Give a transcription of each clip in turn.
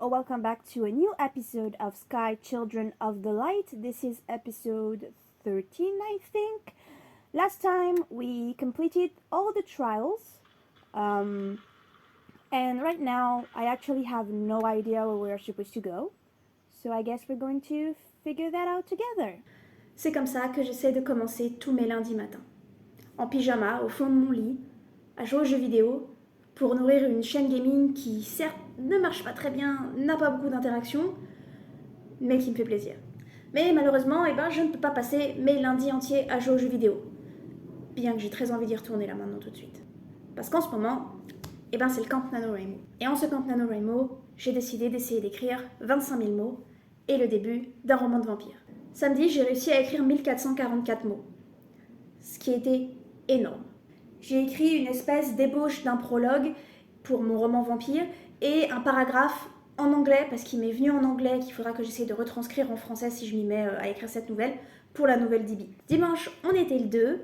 or welcome back to a new episode of Sky Children of the Light. This is episode 13, I think. Last time we completed all the trials, and right now I actually have no idea where we're supposed to go. So I guess we're going to figure that out together. C'est comme ça que j'essaie de commencer tous mes lundis matins. En pyjama, au fond de mon lit, à jouer aux jeux vidéo, pour nourrir une chaîne gaming qui, certes, ne marche pas très bien, n'a pas beaucoup d'interactions, mais qui me fait plaisir. Mais malheureusement, je ne peux pas passer mes lundis entiers à jouer aux jeux vidéo. Bien que j'ai très envie d'y retourner là maintenant tout de suite. Parce qu'en ce moment, c'est le camp NaNoWriMo. Et en ce camp NaNoWriMo, j'ai décidé d'essayer d'écrire 25 000 mots et le début d'un roman de vampire. Samedi, j'ai réussi à écrire 1444 mots, ce qui était énorme. J'ai écrit une espèce d'ébauche d'un prologue pour mon roman vampire et un paragraphe en anglais, parce qu'il m'est venu en anglais, qu'il faudra que j'essaye de retranscrire en français si je m'y mets à écrire cette nouvelle, pour la nouvelle d'Ibi. Dimanche, on était le 2,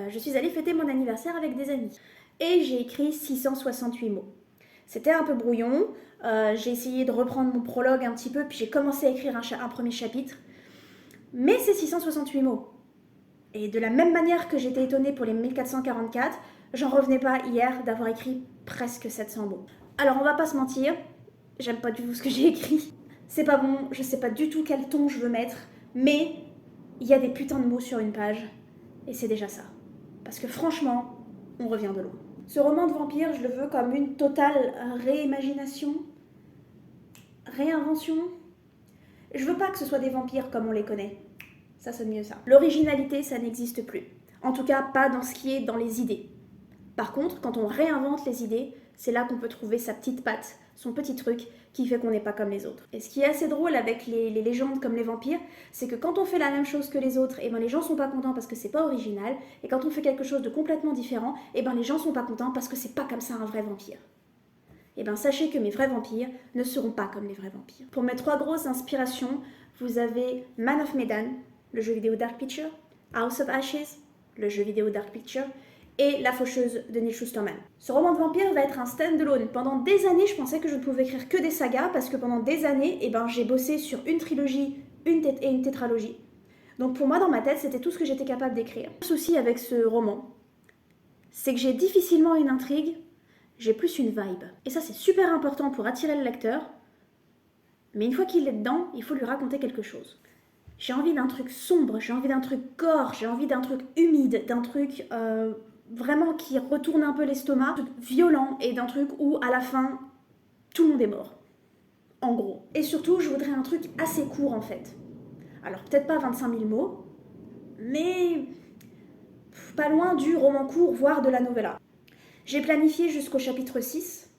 je suis allée fêter mon anniversaire avec des amis. Et j'ai écrit 668 mots. C'était un peu brouillon, j'ai essayé de reprendre mon prologue un petit peu, puis j'ai commencé à écrire un premier chapitre. Mais c'est 668 mots. Et de la même manière que j'étais étonnée pour les 1444, j'en revenais pas hier d'avoir écrit presque 700 mots. Alors on va pas se mentir, j'aime pas du tout ce que j'ai écrit. C'est pas bon, je sais pas du tout quel ton je veux mettre, mais il y a des putains de mots sur une page, et c'est déjà ça. Parce que franchement, on revient de loin. Ce roman de vampire, je le veux comme une totale réimagination, réinvention. Je veux pas que ce soit des vampires comme on les connaît. Ça sonne mieux ça. L'originalité, ça n'existe plus. En tout cas, pas dans ce qui est dans les idées. Par contre, quand on réinvente les idées, c'est là qu'on peut trouver sa petite patte, son petit truc qui fait qu'on n'est pas comme les autres. Et ce qui est assez drôle avec les légendes comme les vampires, c'est que quand on fait la même chose que les autres, les gens sont pas contents parce que c'est pas original, et quand on fait quelque chose de complètement différent, les gens sont pas contents parce que c'est pas comme ça un vrai vampire. Sachez que mes vrais vampires ne seront pas comme les vrais vampires. Pour mes 3 grosses inspirations, vous avez Man of Medan, le jeu vidéo Dark Pictures, House of Ashes, le jeu vidéo Dark Pictures, et La Faucheuse de Neil Shusterman. Ce roman de vampire va être un stand-alone. Pendant des années, je pensais que je ne pouvais écrire que des sagas, parce que pendant des années, j'ai bossé sur une trilogie et une tétralogie. Donc pour moi, dans ma tête, c'était tout ce que j'étais capable d'écrire. Le souci avec ce roman, c'est que j'ai difficilement une intrigue, j'ai plus une vibe. Et ça, c'est super important pour attirer le lecteur, mais une fois qu'il est dedans, il faut lui raconter quelque chose. J'ai envie d'un truc sombre, j'ai envie d'un truc gore, j'ai envie d'un truc humide, d'un truc vraiment qui retourne un peu l'estomac, d'un truc violent et d'un truc où à la fin, tout le monde est mort. En gros. Et surtout, je voudrais un truc assez court en fait. Alors peut-être pas 25 000 mots, mais pas loin du roman court, voire de la novella. J'ai planifié jusqu'au chapitre 6,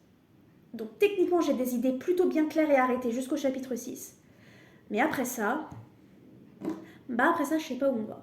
donc techniquement j'ai des idées plutôt bien claires et arrêtées jusqu'au chapitre 6. Mais après ça, je sais pas où on va.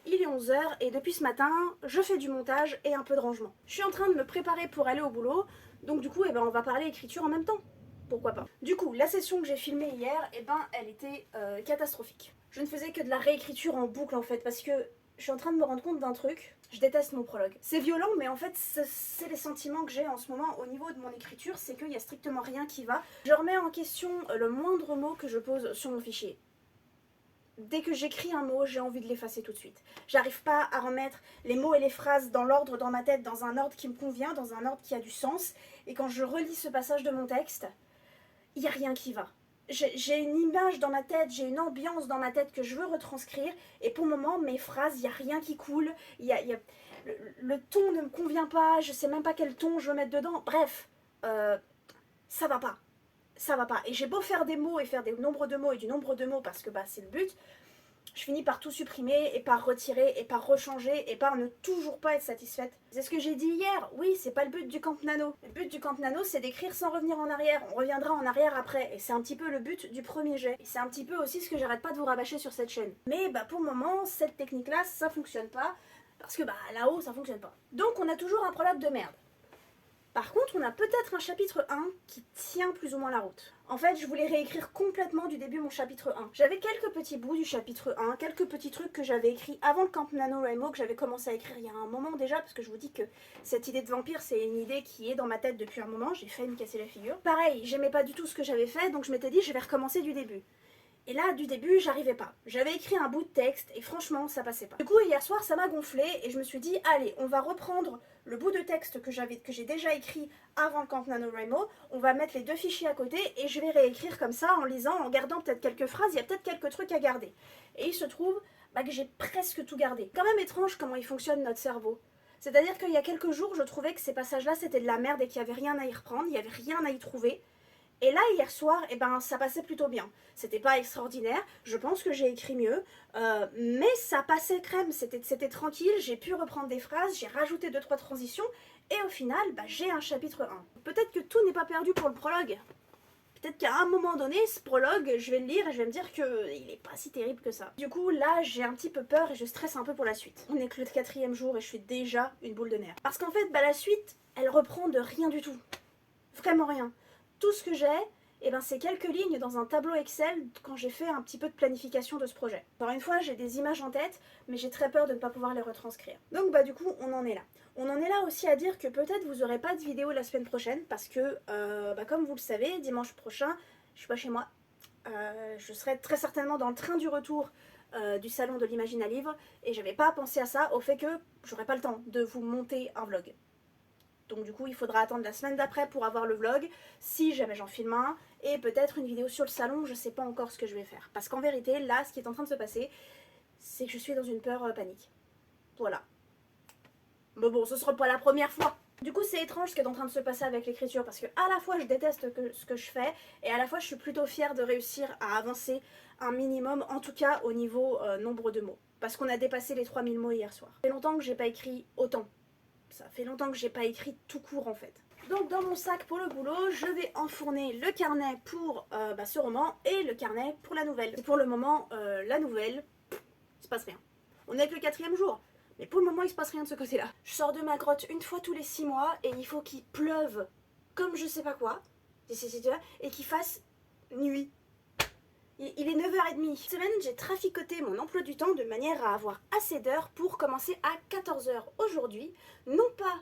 Il est 11h et depuis ce matin, je fais du montage et un peu de rangement. Je suis en train de me préparer pour aller au boulot, donc du coup, on va parler écriture en même temps. Pourquoi pas. Du coup, la session que j'ai filmée hier, elle était catastrophique. Je ne faisais que de la réécriture en boucle en fait, parce que je suis en train de me rendre compte d'un truc. Je déteste mon prologue. C'est violent, mais en fait, c'est les sentiments que j'ai en ce moment au niveau de mon écriture, c'est qu'il n'y a strictement rien qui va. Je remets en question le moindre mot que je pose sur mon fichier. dès que j'écris un mot, j'ai envie de l'effacer tout de suite. J'arrive pas à remettre les mots et les phrases dans l'ordre dans ma tête, dans un ordre qui me convient, dans un ordre qui a du sens. Et quand je relis ce passage de mon texte, il n'y a rien qui va. J'ai une image dans ma tête, j'ai une ambiance dans ma tête que je veux retranscrire. Et pour le moment, mes phrases, il n'y a rien qui coule. Le ton ne me convient pas, je sais même pas quel ton je veux mettre dedans. Bref, ça va pas. Ça va pas. Et j'ai beau faire des mots et faire des nombres de mots et du nombre de mots parce que c'est le but, je finis par tout supprimer et par retirer et par rechanger et par ne toujours pas être satisfaite. C'est ce que j'ai dit hier, oui, c'est pas le but du Camp Nano. Le but du Camp Nano, c'est d'écrire sans revenir en arrière. On reviendra en arrière après. Et c'est un petit peu le but du premier jet. Et c'est un petit peu aussi ce que j'arrête pas de vous rabâcher sur cette chaîne. Mais pour le moment, cette technique-là, ça fonctionne pas. Parce que là-haut, ça fonctionne pas. Donc on a toujours un prologue de merde. Par contre, on a peut-être un chapitre 1 qui tient plus ou moins la route. En fait, je voulais réécrire complètement du début mon chapitre 1. J'avais quelques petits bouts du chapitre 1, quelques petits trucs que j'avais écrits avant le Camp NaNoWriMo, que j'avais commencé à écrire il y a un moment déjà, parce que je vous dis que cette idée de vampire, c'est une idée qui est dans ma tête depuis un moment, j'ai failli me casser la figure. Pareil, j'aimais pas du tout ce que j'avais fait, donc je m'étais dit, je vais recommencer du début. Et là, du début, j'arrivais pas. J'avais écrit un bout de texte et franchement, ça passait pas. Du coup, hier soir, ça m'a gonflé et je me suis dit, allez, on va reprendre le bout de texte que j'ai déjà écrit avant le Camp NaNoWriMo, on va mettre les deux fichiers à côté et je vais réécrire comme ça en lisant, en gardant peut-être quelques phrases, il y a peut-être quelques trucs à garder. Et il se trouve que j'ai presque tout gardé. Quand même étrange comment il fonctionne notre cerveau. C'est-à-dire qu'il y a quelques jours, je trouvais que ces passages-là, c'était de la merde et qu'il n'y avait rien à y reprendre, il n'y avait rien à y trouver. Et là, hier soir, ça passait plutôt bien. C'était pas extraordinaire, je pense que j'ai écrit mieux, mais ça passait crème, c'était tranquille, j'ai pu reprendre des phrases, j'ai rajouté 2-3 transitions, et au final, j'ai un chapitre 1. Peut-être que tout n'est pas perdu pour le prologue. Peut-être qu'à un moment donné, ce prologue, je vais le lire et je vais me dire qu'il est pas si terrible que ça. Du coup, là, j'ai un petit peu peur et je stresse un peu pour la suite. On est que le 4e jour et je suis déjà une boule de nerfs. Parce qu'en fait, la suite, elle reprend de rien du tout. Vraiment rien. Tout ce que j'ai, c'est quelques lignes dans un tableau Excel quand j'ai fait un petit peu de planification de ce projet. Encore une fois, j'ai des images en tête, mais j'ai très peur de ne pas pouvoir les retranscrire. Donc du coup, on en est là. On en est là aussi à dire que peut-être vous n'aurez pas de vidéo la semaine prochaine, parce que, comme vous le savez, dimanche prochain, je suis pas chez moi. Je serai très certainement dans le train du retour du salon de l'Imagine à Livre, et j'avais pas pensé à ça, au fait que j'aurais pas le temps de vous monter un vlog. Donc du coup, il faudra attendre la semaine d'après pour avoir le vlog, si jamais j'en filme un, et peut-être une vidéo sur le salon, je sais pas encore ce que je vais faire. Parce qu'en vérité, là, ce qui est en train de se passer, c'est que je suis dans une peur panique. Voilà. Mais bon, ce sera pas la première fois. Du coup, c'est étrange ce qui est en train de se passer avec l'écriture, parce que à la fois je déteste ce que je fais, et à la fois je suis plutôt fière de réussir à avancer un minimum, en tout cas au niveau nombre de mots. Parce qu'on a dépassé les 3000 mots hier soir. Ça fait longtemps que j'ai pas écrit autant. Ça fait longtemps que j'ai pas écrit tout court en fait. Donc dans mon sac pour le boulot, je vais enfourner le carnet pour ce roman et le carnet pour la nouvelle. Et pour le moment, la nouvelle, il se passe rien. On est que le 4e jour, mais pour le moment il se passe rien de ce côté-là. Je sors de ma grotte une fois tous les 6 mois et il faut qu'il pleuve comme je sais pas quoi, et qu'il fasse nuit. Il est 9h30. Cette semaine, j'ai traficoté mon emploi du temps de manière à avoir assez d'heures pour commencer à 14h aujourd'hui. Non pas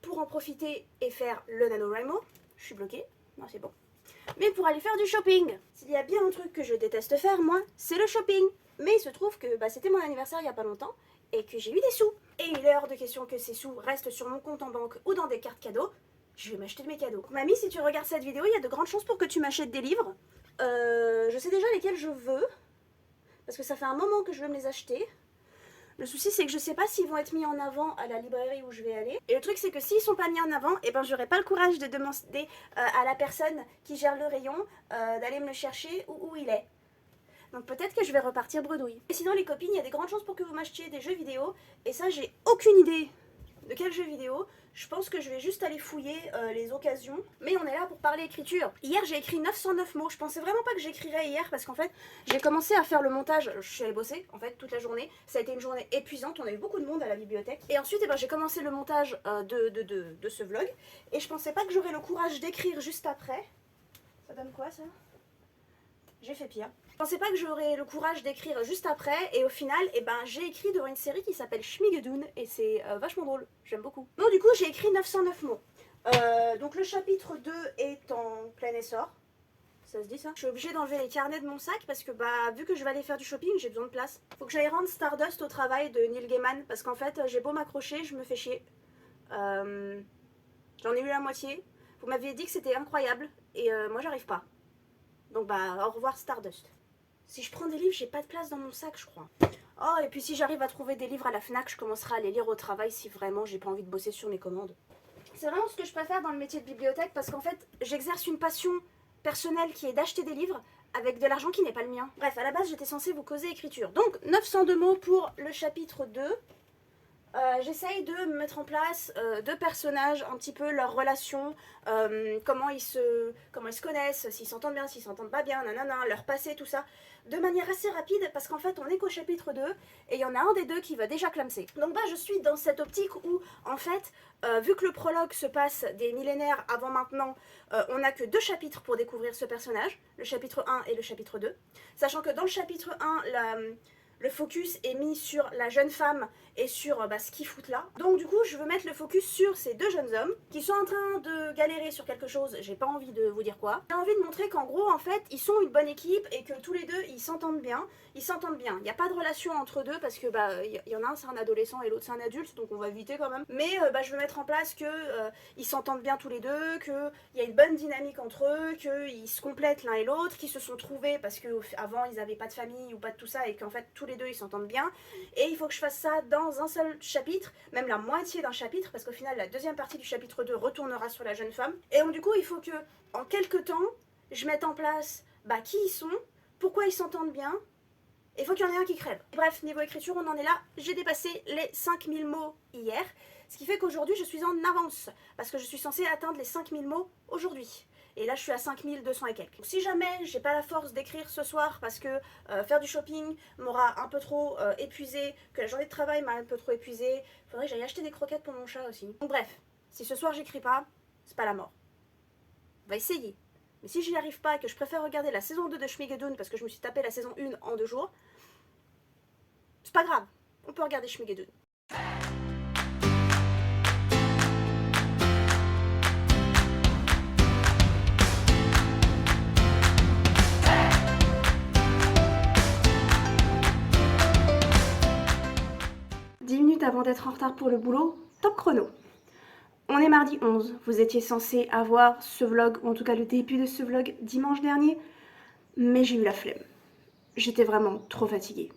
pour en profiter et faire le NaNoWriMo, je suis bloquée, non c'est bon, mais pour aller faire du shopping. S'il y a bien un truc que je déteste faire, moi, c'est le shopping. Mais il se trouve que c'était mon anniversaire il y a pas longtemps et que j'ai eu des sous. Et il est hors de question que ces sous restent sur mon compte en banque ou dans des cartes cadeaux. Je vais m'acheter mes cadeaux. Mamie, si tu regardes cette vidéo, il y a de grandes chances pour que tu m'achètes des livres. Je sais déjà lesquels je veux, parce que ça fait un moment que je veux me les acheter. Le souci c'est que je sais pas s'ils vont être mis en avant à la librairie où je vais aller. Et le truc c'est que s'ils sont pas mis en avant, j'aurai pas le courage de demander à la personne qui gère le rayon d'aller me le chercher où il est. Donc peut-être que je vais repartir bredouille. Et sinon les copines, il y a des grandes chances pour que vous m'achetiez des jeux vidéo, et ça j'ai aucune idée de quel jeu vidéo. Je pense que je vais juste aller fouiller les occasions. Mais on est là pour parler écriture. Hier j'ai écrit 909 mots. Je pensais vraiment pas que j'écrirais hier parce qu'en fait j'ai commencé à faire le montage. Je suis allée bosser en fait toute la journée. Ça a été une journée épuisante. On a eu beaucoup de monde à la bibliothèque. Et ensuite j'ai commencé le montage de ce vlog. Et je pensais pas que j'aurais le courage d'écrire juste après. Ça donne quoi ça? J'ai fait pire. Je pensais pas que j'aurais le courage d'écrire juste après, et au final, j'ai écrit devant une série qui s'appelle Schmigadoon, et c'est vachement drôle, j'aime beaucoup. Donc du coup, j'ai écrit 909 mots. Donc le chapitre 2 est en plein essor. Ça se dit ça? Je suis obligée d'enlever les carnets de mon sac parce que bah vu que je vais aller faire du shopping, j'ai besoin de place. Faut que j'aille rendre Stardust au travail de Neil Gaiman parce qu'en fait j'ai beau m'accrocher, je me fais chier. J'en ai eu la moitié. Vous m'aviez dit que c'était incroyable et moi j'arrive pas. Donc bah au revoir Stardust. Si je prends des livres, j'ai pas de place dans mon sac je crois. Oh et puis si j'arrive à trouver des livres à la Fnac, je commencerai à les lire au travail si vraiment j'ai pas envie de bosser sur mes commandes. C'est vraiment ce que je préfère dans le métier de bibliothèque parce qu'en fait j'exerce une passion personnelle qui est d'acheter des livres avec de l'argent qui n'est pas le mien. Bref, à la base j'étais censée vous causer écriture. Donc 902 mots pour le chapitre 2. J'essaye de me mettre en place deux personnages, un petit peu leur relation, comment ils se connaissent, s'ils s'entendent bien, s'ils s'entendent pas bien, nanana, leur passé, tout ça, de manière assez rapide parce qu'en fait on est qu'au chapitre 2 et il y en a un des deux qui va déjà clamser. Donc bah je suis dans cette optique où en fait, vu que le prologue se passe des millénaires avant maintenant, on n'a que 2 chapitres pour découvrir ce personnage, le chapitre 1 et le chapitre 2, sachant que dans le chapitre 1, le focus est mis sur la jeune femme et sur ce qu'ils foutent là. Donc du coup, je veux mettre le focus sur ces deux jeunes hommes qui sont en train de galérer sur quelque chose, j'ai pas envie de vous dire quoi. J'ai envie de montrer qu'en gros, en fait, ils sont une bonne équipe et que tous les deux, ils s'entendent bien. Ils s'entendent bien. Il n'y a pas de relation entre deux parce que il y en a un c'est un adolescent et l'autre c'est un adulte, donc on va éviter quand même. Mais je veux mettre en place que ils s'entendent bien tous les deux, qu'il y a une bonne dynamique entre eux, qu'ils se complètent l'un et l'autre, qu'ils se sont trouvés parce qu'avant ils n'avaient pas de famille ou pas de tout ça et qu'en fait tous les deux ils s'entendent bien. Et il faut que je fasse ça dans un seul chapitre, même la moitié d'un chapitre, parce qu'au final la deuxième partie du chapitre 2 retournera sur la jeune femme. Et donc du coup il faut que en quelques temps je mette en place qui ils sont, pourquoi ils s'entendent bien. Il faut qu'il y en ait un qui crève. Bref, niveau écriture, on en est là. J'ai dépassé les 5000 mots hier. Ce qui fait qu'aujourd'hui, je suis en avance. Parce que je suis censée atteindre les 5000 mots aujourd'hui. Et là, je suis à 5200 et quelques. Donc, si jamais j'ai pas la force d'écrire ce soir parce que faire du shopping m'aura un peu trop épuisé, que la journée de travail m'a un peu trop épuisé, faudrait que j'aille acheter des croquettes pour mon chat aussi. Donc bref, si ce soir j'écris pas, c'est pas la mort. On va essayer. Mais si j'y arrive pas et que je préfère regarder la saison 2 de Schmigadoon parce que je me suis tapé la saison 1 en 2 jours, c'est pas grave, on peut regarder Schmigadoon. Avant d'être en retard pour le boulot, top chrono. On est mardi 11, vous étiez censé avoir ce vlog, ou en tout cas le début de ce vlog dimanche dernier, mais j'ai eu la flemme. J'étais vraiment trop fatiguée.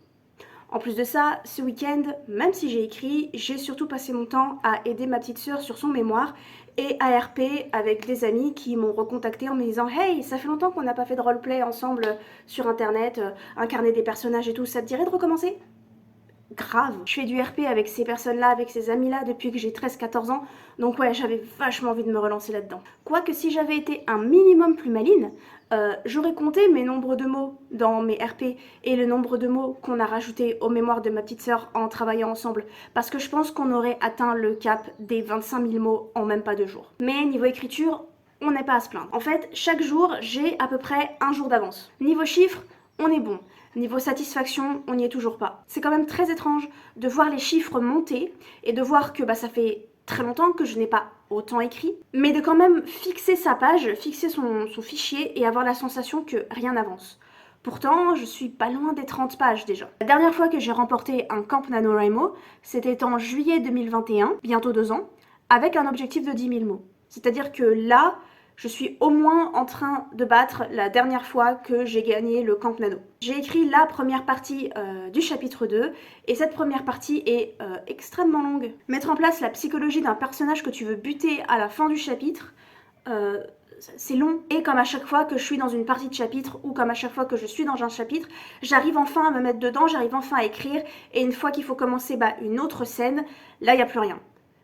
En plus de ça, ce week-end, même si j'ai écrit, j'ai surtout passé mon temps à aider ma petite sœur sur son mémoire et à RP avec des amis qui m'ont recontacté en me disant « Hey, ça fait longtemps qu'on n'a pas fait de roleplay ensemble sur internet, incarner des personnages et tout, ça te dirait de recommencer ?» Grave. Je fais du RP avec ces personnes-là, avec ces amis-là depuis que j'ai 13-14 ans, donc ouais, j'avais vachement envie de me relancer là-dedans. Quoique si j'avais été un minimum plus maline, j'aurais compté mes nombres de mots dans mes RP et le nombre de mots qu'on a rajouté aux mémoires de ma petite sœur en travaillant ensemble, parce que je pense qu'on aurait atteint le cap des 25 000 mots en même pas 2 jours. Mais niveau écriture, on n'est pas à se plaindre. En fait, chaque jour, j'ai à peu près un jour d'avance. Niveau chiffres, on est bon. Niveau satisfaction, on n'y est toujours pas. C'est quand même très étrange de voir les chiffres monter et de voir que ça fait très longtemps que je n'ai pas autant écrit, mais de quand même fixer sa page, fixer son fichier et avoir la sensation que rien n'avance. Pourtant, je suis pas loin des 30 pages déjà. La dernière fois que j'ai remporté un Camp NaNoWriMo, c'était en juillet 2021, bientôt 2 ans, avec un objectif de 10 000 mots. C'est-à-dire que là, je suis au moins en train de battre la dernière fois que j'ai gagné le Camp Nano. J'ai écrit la première partie du chapitre 2 et cette première partie est extrêmement longue. Mettre en place la psychologie d'un personnage que tu veux buter à la fin du chapitre, c'est long. Et comme à chaque fois que je suis dans une partie de chapitre ou comme à chaque fois que je suis dans un chapitre, j'arrive enfin à me mettre dedans, j'arrive enfin à écrire et une fois qu'il faut commencer une autre scène, là il n'y a plus rien.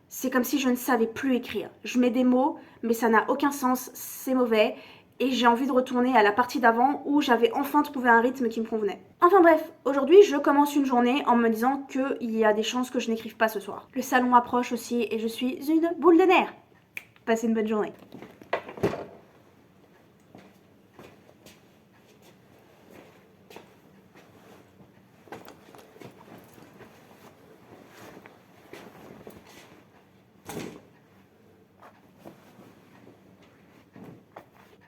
C'est comme si je ne savais plus écrire. Je mets des mots, mais ça n'a aucun sens, c'est mauvais, et j'ai envie de retourner à la partie d'avant où j'avais enfin trouvé un rythme qui me convenait. Enfin bref, aujourd'hui je commence une journée en me disant qu'il y a des chances que je n'écrive pas ce soir. Le salon approche aussi et je suis une boule de nerfs. Passez une bonne journée.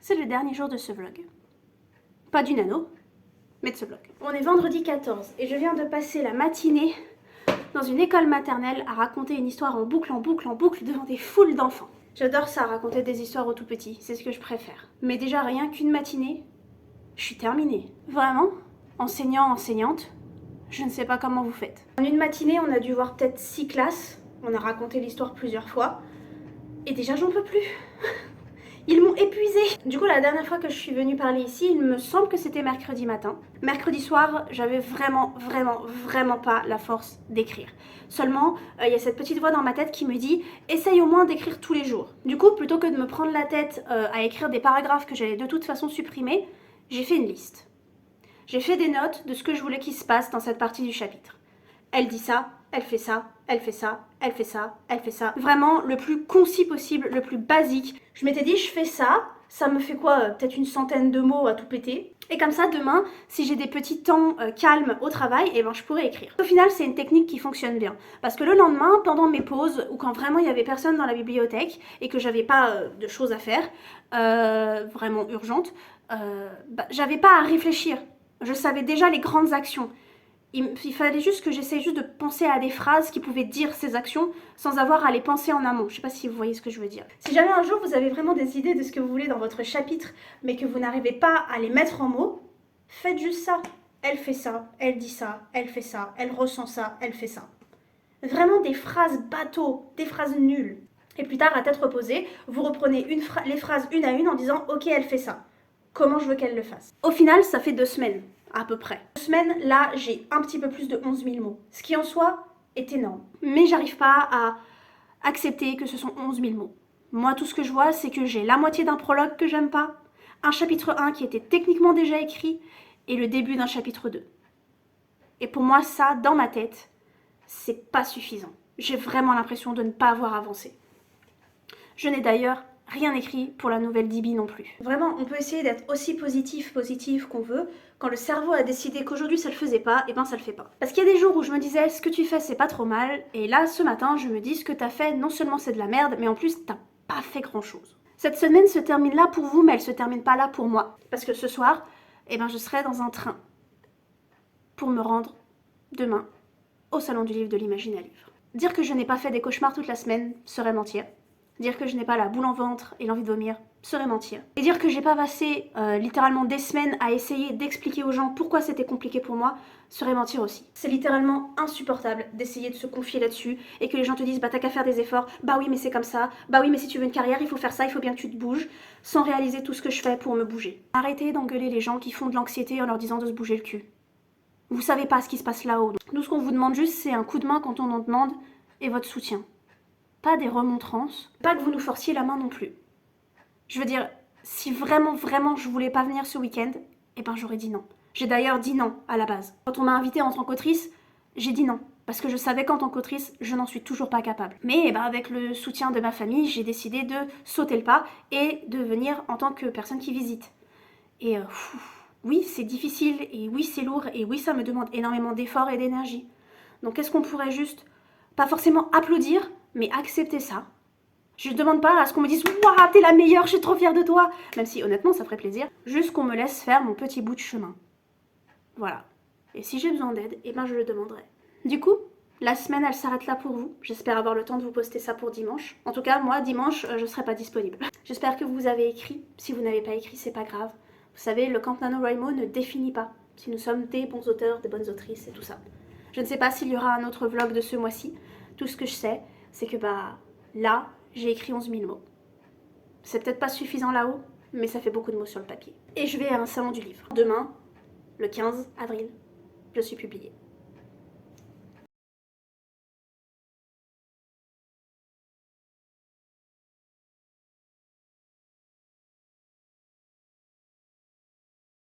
C'est le dernier jour de ce vlog. pas du nano, mais de ce bloc. On est vendredi 14 et je viens de passer la matinée dans une école maternelle à raconter une histoire en boucle, en boucle, en boucle devant des foules d'enfants. J'adore ça, raconter des histoires aux tout petits, c'est ce que je préfère. Mais déjà rien qu'une matinée, je suis terminée. Vraiment, enseignant, enseignante, je ne sais pas comment vous faites. En une matinée, on a dû voir peut-être 6 classes, on a raconté l'histoire plusieurs fois, et déjà j'en peux plus. Ils m'ont épuisée. Du coup, la dernière fois que je suis venue parler ici, il me semble que c'était mercredi matin. Mercredi soir, j'avais vraiment pas la force d'écrire. Seulement, il y a cette petite voix dans ma tête qui me dit « Essaye au moins d'écrire tous les jours ». Du coup, plutôt que de me prendre la tête à écrire des paragraphes que j'allais de toute façon supprimer, j'ai fait une liste. J'ai fait des notes de ce que je voulais qu'il se passe dans cette partie du chapitre. Elle dit ça, elle fait ça, elle fait ça, elle fait ça, elle fait ça. Vraiment le plus concis possible, le plus basique. Je m'étais dit, je fais ça, ça me fait quoi, peut-être une centaine de mots à tout péter. Et comme ça, demain, si j'ai des petits temps calmes au travail, eh ben, je pourrais écrire. Au final, c'est une technique qui fonctionne bien. Parce que le lendemain, pendant mes pauses, ou quand vraiment il y avait personne dans la bibliothèque, et que j'avais pas de choses à faire, vraiment urgentes, j'avais pas à réfléchir. Je savais déjà les grandes actions. Il fallait juste que j'essaye juste de penser à des phrases qui pouvaient dire ces actions sans avoir à les penser en amont. Je sais pas si vous voyez ce que je veux dire. Si jamais un jour vous avez vraiment des idées de ce que vous voulez dans votre chapitre, mais que vous n'arrivez pas à les mettre en mots, faites juste ça. Elle fait ça, elle dit ça, elle fait ça, elle ressent ça, elle fait ça. Vraiment des phrases bateaux, des phrases nulles. Et plus tard, à tête reposée, vous reprenez les phrases une à une en disant « Ok, elle fait ça. Comment je veux qu'elle le fasse ?» Au final, ça fait 2 semaines. À peu près. 2 semaines, là, j'ai un petit peu plus de 11 000 mots. Ce qui en soi est énorme. Mais j'arrive pas à accepter que ce sont 11 000 mots. Moi, tout ce que je vois, c'est que j'ai la moitié d'un prologue que j'aime pas, un chapitre 1 qui était techniquement déjà écrit, et le début d'un chapitre 2. Et pour moi, ça, dans ma tête, c'est pas suffisant. J'ai vraiment l'impression de ne pas avoir avancé. Je n'ai d'ailleurs rien écrit pour la nouvelle DB non plus. Vraiment, on peut essayer d'être aussi positif qu'on veut. Quand le cerveau a décidé qu'aujourd'hui ça le faisait pas, et ben ça le fait pas. Parce qu'il y a des jours où je me disais ce que tu fais c'est pas trop mal, et là ce matin je me dis ce que t'as fait non seulement c'est de la merde, mais en plus t'as pas fait grand chose. Cette semaine se termine là pour vous, mais elle se termine pas là pour moi. Parce que ce soir, eh ben je serai dans un train pour me rendre demain au salon du livre de l'Imagine à Livre. Dire que je n'ai pas fait des cauchemars toute la semaine serait mentir. Dire que je n'ai pas la boule en ventre et l'envie de vomir serait mentir. Et dire que j'ai pas passé littéralement des semaines à essayer d'expliquer aux gens pourquoi c'était compliqué pour moi serait mentir aussi. C'est littéralement insupportable d'essayer de se confier là-dessus et que les gens te disent bah t'as qu'à faire des efforts, bah oui mais c'est comme ça, bah oui mais si tu veux une carrière il faut faire ça, il faut bien que tu te bouges, sans réaliser tout ce que je fais pour me bouger. Arrêtez d'engueuler les gens qui font de l'anxiété en leur disant de se bouger le cul. Vous savez pas ce qui se passe là-haut. Nous ce qu'on vous demande juste c'est un coup de main quand on en demande et votre soutien. Pas des remontrances, pas que vous nous forciez la main non plus. Je veux dire, si vraiment je voulais pas venir ce week-end, eh ben j'aurais dit non. J'ai d'ailleurs dit non à la base. Quand on m'a invitée en tant qu'autrice, j'ai dit non. Parce que je savais qu'en tant qu'autrice, je n'en suis toujours pas capable. Mais avec le soutien de ma famille, j'ai décidé de sauter le pas et de venir en tant que personne qui visite. Et oui, c'est difficile, et oui, c'est lourd, et oui, ça me demande énormément d'efforts et d'énergie. Donc est-ce qu'on pourrait juste, pas forcément applaudir, mais accepter ça. Je ne demande pas à ce qu'on me dise « Waouh, t'es la meilleure, je suis trop fière de toi !» Même si honnêtement ça ferait plaisir. Juste qu'on me laisse faire mon petit bout de chemin. Voilà. Et si j'ai besoin d'aide, eh ben je le demanderai. Du coup, la semaine elle s'arrête là pour vous. J'espère avoir le temps de vous poster ça pour dimanche. En tout cas, moi dimanche, je serai pas disponible. J'espère que vous avez écrit. Si vous n'avez pas écrit, c'est pas grave. Vous savez, le camp NaNoWriMo ne définit pas si nous sommes des bons auteurs, des bonnes autrices et tout ça. Je ne sais pas s'il y aura un autre vlog de ce mois-ci. Tout ce que je sais, c'est que là, j'ai écrit 11 000 mots. C'est peut-être pas suffisant là-haut, mais ça fait beaucoup de mots sur le papier. Et je vais à un salon du livre. Demain, le 15 avril, je suis publiée.